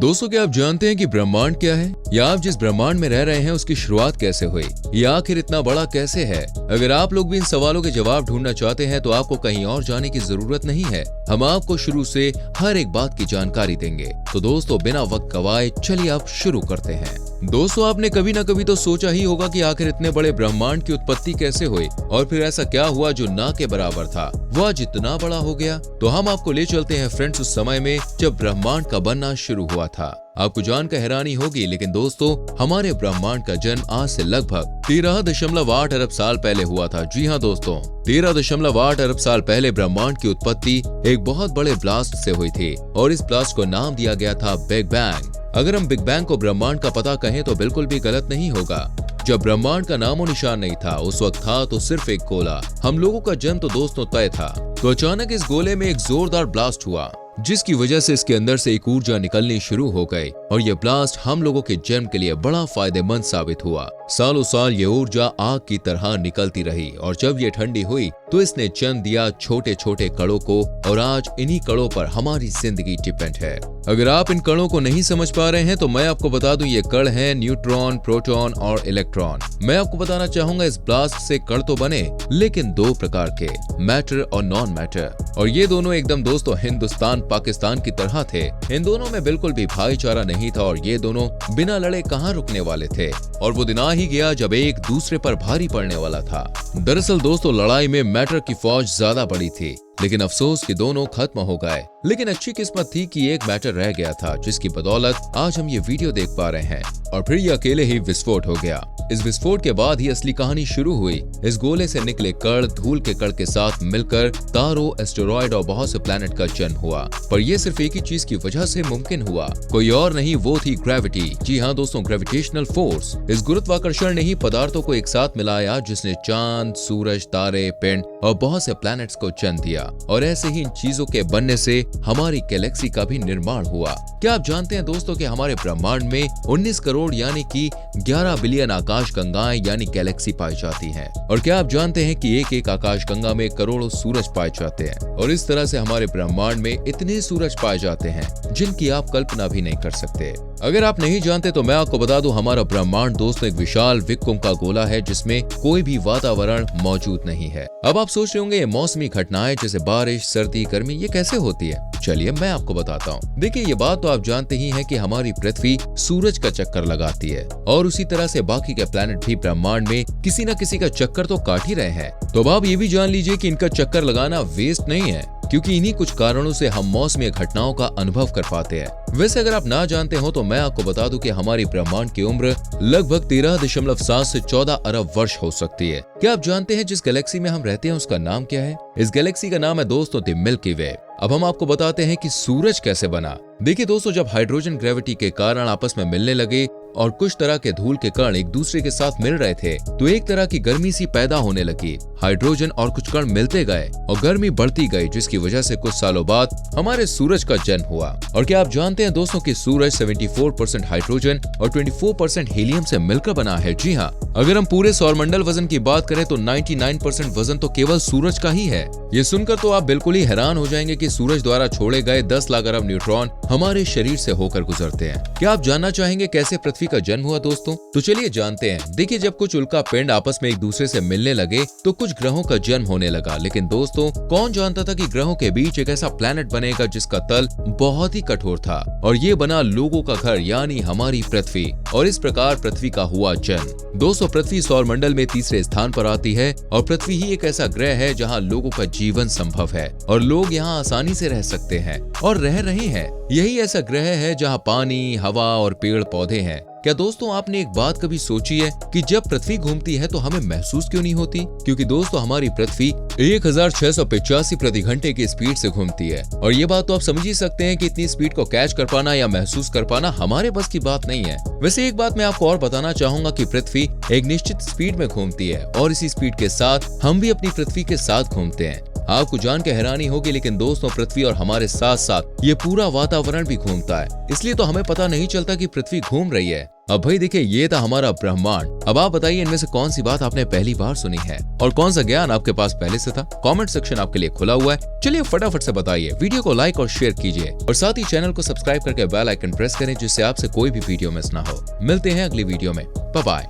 दोस्तों, क्या आप जानते हैं कि ब्रह्मांड क्या है, या आप जिस ब्रह्मांड में रह रहे हैं उसकी शुरुआत कैसे हुई, या आखिर इतना बड़ा कैसे है? अगर आप लोग भी इन सवालों के जवाब ढूंढना चाहते हैं तो आपको कहीं और जाने की जरूरत नहीं है। हम आपको शुरू से हर एक बात की जानकारी देंगे। तो दोस्तों, बिना वक्त गवाए चलिए आप शुरू करते हैं। दोस्तों, आपने कभी ना कभी तो सोचा ही होगा कि आखिर इतने बड़े ब्रह्मांड की उत्पत्ति कैसे हुई और फिर ऐसा क्या हुआ जो ना के बराबर था, वो आज इतना बड़ा हो गया। तो हम आपको ले चलते हैं फ्रेंड्स उस समय में जब ब्रह्मांड का बनना शुरू हुआ था। आपको जानकर हैरानी होगी, लेकिन दोस्तों, हमारे ब्रह्मांड का जन्म आज से लगभग 13.8 अरब साल पहले हुआ था। जी हाँ दोस्तों, 13.8 अरब साल पहले ब्रह्मांड की उत्पत्ति एक बहुत बड़े ब्लास्ट से हुई थी और इस ब्लास्ट को नाम दिया गया था बिग बैंग। अगर हम बिग बैंग को ब्रह्मांड का पता कहें तो बिल्कुल भी गलत नहीं होगा। जब ब्रह्मांड का नामो निशान नहीं था, उस वक्त था तो सिर्फ एक गोला। हम लोगों का जन्म तो दोस्तों तय था। तो अचानक इस गोले में एक जोरदार ब्लास्ट हुआ, जिसकी वजह से इसके अंदर से एक ऊर्जा निकलनी शुरू हो गई और ये ब्लास्ट हम लोगों के जन्म के लिए बड़ा फायदेमंद साबित हुआ। सालों साल ये ऊर्जा आग की तरह निकलती रही और जब ये ठंडी हुई तो इसने जन्म दिया छोटे छोटे कणों को और आज इन्हीं कणों पर हमारी जिंदगी डिपेंड है। अगर आप इन कणों को नहीं समझ पा रहे हैं तो मैं आपको बता दूं, ये कण हैं न्यूट्रॉन, प्रोटॉन और इलेक्ट्रॉन। मैं आपको बताना चाहूंगा, इस ब्लास्ट से कण तो बने लेकिन दो प्रकार के, मैटर और नॉन मैटर। और ये दोनों एकदम दोस्तों हिंदुस्तान पाकिस्तान की तरह थे। इन दोनों में बिल्कुल भी भाईचारा नहीं था और ये दोनों बिना लड़े कहाँ रुकने वाले थे। और वो दिन आ ही गया जब एक दूसरे पर भारी पड़ने वाला था। दरअसल दोस्तों, लड़ाई में मैटर की फौज ज्यादा बड़ी थी, लेकिन अफसोस कि दोनों खत्म हो गए। लेकिन अच्छी किस्मत थी कि एक मैटर रह गया था, जिसकी बदौलत आज हम ये वीडियो देख पा रहे हैं। और फिर ये अकेले ही विस्फोट हो गया। इस विस्फोट के बाद ही असली कहानी शुरू हुई। इस गोले से निकले कण धूल के कण के साथ मिलकर तारों, एस्टेरॉयड और बहुत से प्लैनेट का जन्म हुआ। पर यह सिर्फ एक ही चीज की वजह से मुमकिन हुआ, कोई और नहीं, वो थी ग्रेविटी। जी हाँ दोस्तों, ग्रेविटेशनल फोर्स। इस गुरुत्वाकर्षण ने ही पदार्थों को एक साथ मिलाया, जिसने चांद, सूरज, तारे, पिंड और बहुत से प्लैनेट्स को जन्म दिया। और ऐसे ही इन चीजों के बनने से हमारी गैलेक्सी का भी निर्माण हुआ। क्या आप जानते हैं दोस्तों कि हमारे ब्रह्मांड में 19 करोड़ यानी कि 11 बिलियन आकाश गंगाएं यानी गैलेक्सी पाई जाती हैं। और क्या आप जानते हैं कि एक एक आकाश गंगा में करोड़ों सूरज पाए जाते हैं। और इस तरह से हमारे ब्रह्मांड में इतने सूरज पाए जाते हैं जिनकी आप कल्पना भी नहीं कर सकते। अगर आप नहीं जानते तो मैं आपको बता दूं, हमारा ब्रह्मांड दोस्तों एक विशाल विक्कुम का गोला है जिसमें कोई भी वातावरण मौजूद नहीं है। अब आप सोच रहे होंगे, ये मौसमी घटनाएं जैसे बारिश, सर्दी, गर्मी, ये कैसे होती है? चलिए मैं आपको बताता हूँ। देखिए, ये बात तो आप जानते ही हैं कि हमारी पृथ्वी सूरज का चक्कर लगाती है और उसी तरह से बाकी के प्लैनेट भी ब्रह्मांड में किसी न किसी का चक्कर तो काट ही रहे हैं। तो अब आप ये भी जान लीजिए कि इनका चक्कर लगाना वेस्ट नहीं है, क्योंकि इन्हीं कुछ कारणों से हम मौसमी घटनाओं का अनुभव कर पाते हैं। वैसे अगर आप ना जानते हो तो मैं आपको बता दूं कि हमारी ब्रह्मांड की उम्र लगभग 13.7 से 14 अरब वर्ष हो सकती है। क्या आप जानते हैं जिस गैलेक्सी में हम रहते हैं उसका नाम क्या है? इस गैलेक्सी का नाम है दोस्तों द मिल्की वे। अब हम आपको बताते हैं कि सूरज कैसे बना। देखिए दोस्तों, जब हाइड्रोजन ग्रेविटी के कारण आपस में मिलने लगे और कुछ तरह के धूल के कण एक दूसरे के साथ मिल रहे थे तो एक तरह की गर्मी सी पैदा होने लगी। हाइड्रोजन और कुछ कण मिलते गए और गर्मी बढ़ती गई, जिसकी वजह से कुछ सालों बाद हमारे सूरज का जन्म हुआ। और क्या आप जानते हैं दोस्तों कि सूरज 74% हाइड्रोजन और 24% हीलियम से मिलकर बना है? जी हाँ, अगर हम पूरे सौरमंडल वजन की बात करें तो 99% वजन तो केवल सूरज का ही है। ये सुनकर तो आप बिल्कुल ही हैरान हो जाएंगे कि सूरज द्वारा छोड़े गए 10 लाख अरब न्यूट्रॉन हमारे शरीर से होकर गुजरते हैं। क्या आप जानना चाहेंगे कैसे पृथ्वी का जन्म हुआ दोस्तों? तो चलिए जानते हैं। देखिए, जब कुछ उल्का पिंड आपस में एक दूसरे से मिलने लगे तो कुछ ग्रहों का जन्म होने लगा। लेकिन दोस्तों, कौन जानता था कि ग्रहों के बीच एक ऐसा प्लैनेट बनेगा जिसका तल बहुत ही कठोर था और ये बना लोगों का घर यानी हमारी पृथ्वी। और इस प्रकार पृथ्वी का हुआ जन्म। दोस्तों, पृथ्वी सौरमंडल में तीसरे स्थान पर आती है और पृथ्वी ही एक ऐसा ग्रह है जहाँ लोगों का जीवन संभव है और लोग यहाँ आसानी से रह सकते हैं और रह रहे हैं। यही ऐसा ग्रह है जहाँ पानी, हवा और पेड़ पौधे हैं। क्या दोस्तों, आपने एक बात कभी सोची है कि जब पृथ्वी घूमती है तो हमें महसूस क्यों नहीं होती? क्योंकि दोस्तों, हमारी पृथ्वी 1685 प्रति घंटे की स्पीड से घूमती है और ये बात तो आप समझ ही सकते हैं कि इतनी स्पीड को कैच कर पाना या महसूस कर पाना हमारे बस की बात नहीं है। वैसे एक बात मैं आपको और बताना चाहूंगा कि पृथ्वी एक निश्चित स्पीड में घूमती है और इसी स्पीड के साथ हम भी अपनी पृथ्वी के साथ घूमते हैं। आपको जान के हैरानी होगी, लेकिन दोस्तों पृथ्वी और हमारे साथ साथ ये पूरा वातावरण भी घूमता है, इसलिए तो हमें पता नहीं चलता कि पृथ्वी घूम रही है। अब भाई देखिए, ये था हमारा ब्रह्मांड। अब आप बताइए इनमें से कौन सी बात आपने पहली बार सुनी है और कौन सा ज्ञान आपके पास पहले से था। कमेंट सेक्शन आपके लिए खुला हुआ है, चलिए फटाफट से बताइए। वीडियो को लाइक और शेयर कीजिए और साथ ही चैनल को सब्सक्राइब करके बेल आइकन प्रेस करें, जिससे आपसे कोई भी वीडियो मिस ना हो। मिलते हैं अगली वीडियो में, बाय बाय।